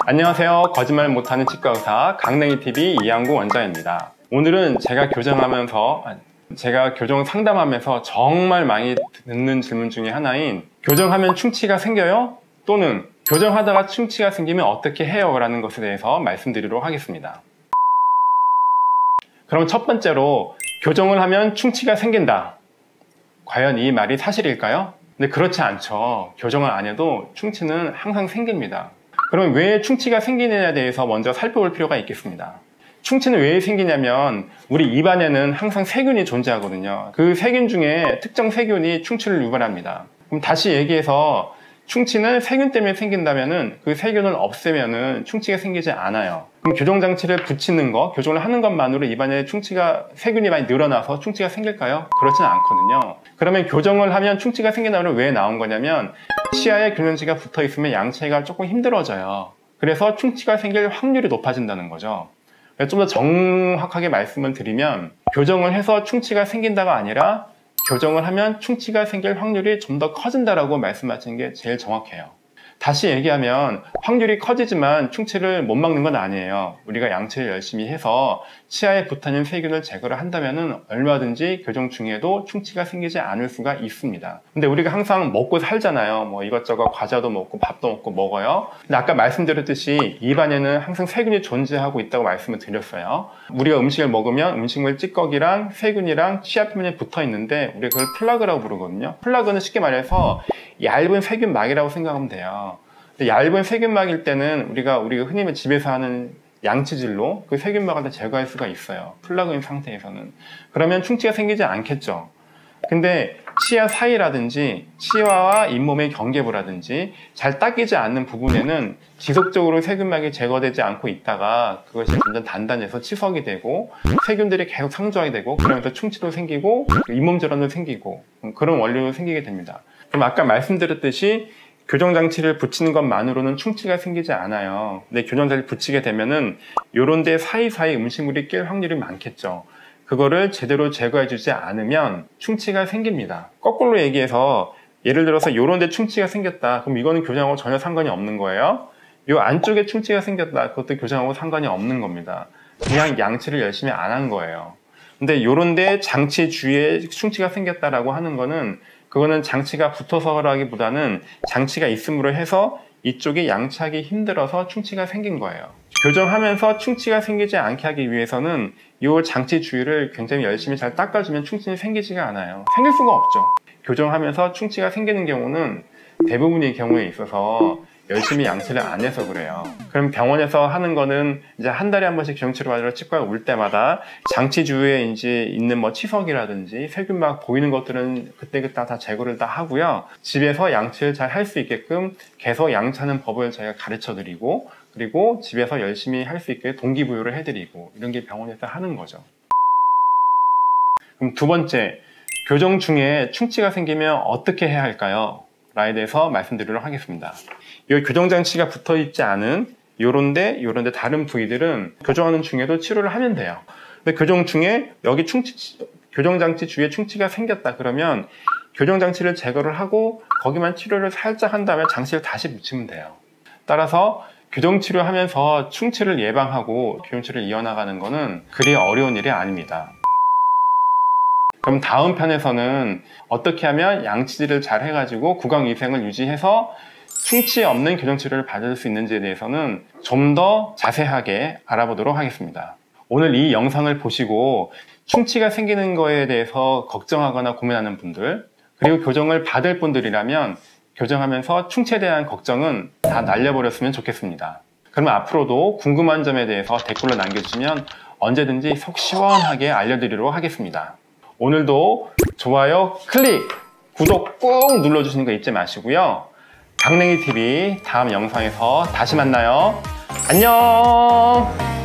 안녕하세요. 거짓말 못하는 치과의사 강냉이TV 이양구 원장입니다. 오늘은 제가 교정 상담하면서 정말 많이 듣는 질문 중에 하나인 교정하면 충치가 생겨요? 또는 교정하다가 충치가 생기면 어떻게 해요? 라는 것에 대해서 말씀드리도록 하겠습니다. 그럼 첫 번째로 교정을 하면 충치가 생긴다. 과연 이 말이 사실일까요? 근데 그렇지 않죠. 교정을 안 해도 충치는 항상 생깁니다. 그럼 왜 충치가 생기느냐에 대해서 먼저 살펴볼 필요가 있겠습니다. 충치는 왜 생기냐면 우리 입안에는 항상 세균이 존재하거든요. 그 세균 중에 특정 세균이 충치를 유발합니다. 그럼 다시 얘기해서 충치는 세균 때문에 생긴다면은 그 세균을 없애면은 충치가 생기지 않아요. 그럼 교정장치를 붙이는 거, 교정을 하는 것만으로 입안에 세균이 많이 늘어나서 충치가 생길까요? 그렇지는 않거든요. 그러면 교정을 하면 충치가 생긴다면 왜 나온 거냐면 치아에 교정지가 붙어 있으면 양치가 조금 힘들어져요. 그래서 충치가 생길 확률이 높아진다는 거죠. 좀 더 정확하게 말씀을 드리면 교정을 해서 충치가 생긴다가 아니라 교정을 하면 충치가 생길 확률이 좀 더 커진다라고 말씀하시는 게 제일 정확해요. 다시 얘기하면 확률이 커지지만 충치를 못 막는 건 아니에요. 우리가 양치를 열심히 해서 치아에 붙어있는 세균을 제거를 한다면 얼마든지 교정 중에도 충치가 생기지 않을 수가 있습니다. 근데 우리가 항상 먹고 살잖아요. 뭐 이것저것 과자도 먹고 밥도 먹고 먹어요. 근데 아까 말씀드렸듯이 입안에는 항상 세균이 존재하고 있다고 말씀을 드렸어요. 우리가 음식을 먹으면 음식물 찌꺼기랑 세균이랑 치아 표면에 붙어 있는데 우리가 그걸 플라그라고 부르거든요. 플라그는 쉽게 말해서 얇은 세균막이라고 생각하면 돼요. 근데 얇은 세균막일 때는 우리가 흔히 집에서 하는 양치질로 그 세균막을 다 제거할 수가 있어요. 플라그인 상태에서는. 그러면 충치가 생기지 않겠죠. 근데 치아 사이라든지 치아와 잇몸의 경계부라든지 잘 닦이지 않는 부분에는 지속적으로 세균막이 제거되지 않고 있다가 그것이 점점 단단해서 치석이 되고 세균들이 계속 상조하게 되고 그러면서 충치도 생기고 잇몸 질환도 생기고 그런 원리로 생기게 됩니다. 그럼 아까 말씀드렸듯이 교정장치를 붙이는 것만으로는 충치가 생기지 않아요. 근데 교정장치를 붙이게 되면은 요런 데 사이사이 음식물이 낄 확률이 많겠죠. 그거를 제대로 제거해주지 않으면 충치가 생깁니다. 거꾸로 얘기해서 예를 들어서 요런 데 충치가 생겼다. 그럼 이거는 교정하고 전혀 상관이 없는 거예요. 요 안쪽에 충치가 생겼다. 그것도 교정하고 상관이 없는 겁니다. 그냥 양치를 열심히 안 한 거예요. 근데 요런 데 장치 주위에 충치가 생겼다라고 하는 거는 그거는 장치가 붙어서라기보다는 장치가 있음으로 해서 이쪽이 양치하기 힘들어서 충치가 생긴 거예요. 교정하면서 충치가 생기지 않게 하기 위해서는 이 장치 주위를 굉장히 열심히 잘 닦아주면 충치는 생기지가 않아요. 생길 수가 없죠. 교정하면서 충치가 생기는 경우는 대부분의 경우에 있어서 열심히 양치를 안 해서 그래요. 그럼 병원에서 하는 거는 이제 한 달에 한 번씩 교정치료 받으러 치과에 올 때마다 장치 주위에 이제 있는 뭐 치석이라든지 세균막 보이는 것들은 그때그때 다 제거를 다 하고요. 집에서 양치를 잘 할 수 있게끔 계속 양치하는 법을 저희가 가르쳐 드리고 그리고 집에서 열심히 할 수 있게 동기부여를 해드리고 이런 게 병원에서 하는 거죠. 그럼 두 번째, 교정 중에 충치가 생기면 어떻게 해야 할까요? 라에 대해서 말씀드리도록 하겠습니다. 이 교정장치가 붙어있지 않은 요런데 다른 부위들은 교정하는 중에도 치료를 하면 돼요. 근데 교정 중에 여기 교정장치 주위에 충치가 생겼다 그러면 교정장치를 제거를 하고 거기만 치료를 살짝 한 다음에 장치를 다시 붙이면 돼요. 따라서 교정치료하면서 충치를 예방하고 교정치료를 이어나가는 거는 그리 어려운 일이 아닙니다. 그럼 다음 편에서는 어떻게 하면 양치질을 잘 해가지고 구강위생을 유지해서 충치 없는 교정치료를 받을 수 있는지에 대해서는 좀 더 자세하게 알아보도록 하겠습니다. 오늘 이 영상을 보시고 충치가 생기는 거에 대해서 걱정하거나 고민하는 분들 그리고 교정을 받을 분들이라면 교정하면서 충치에 대한 걱정은 다 날려버렸으면 좋겠습니다. 그러면 앞으로도 궁금한 점에 대해서 댓글로 남겨주시면 언제든지 속 시원하게 알려드리도록 하겠습니다. 오늘도 좋아요 클릭, 구독 꾹 눌러주시는 거 잊지 마시고요. 강냉이TV 다음 영상에서 다시 만나요. 안녕.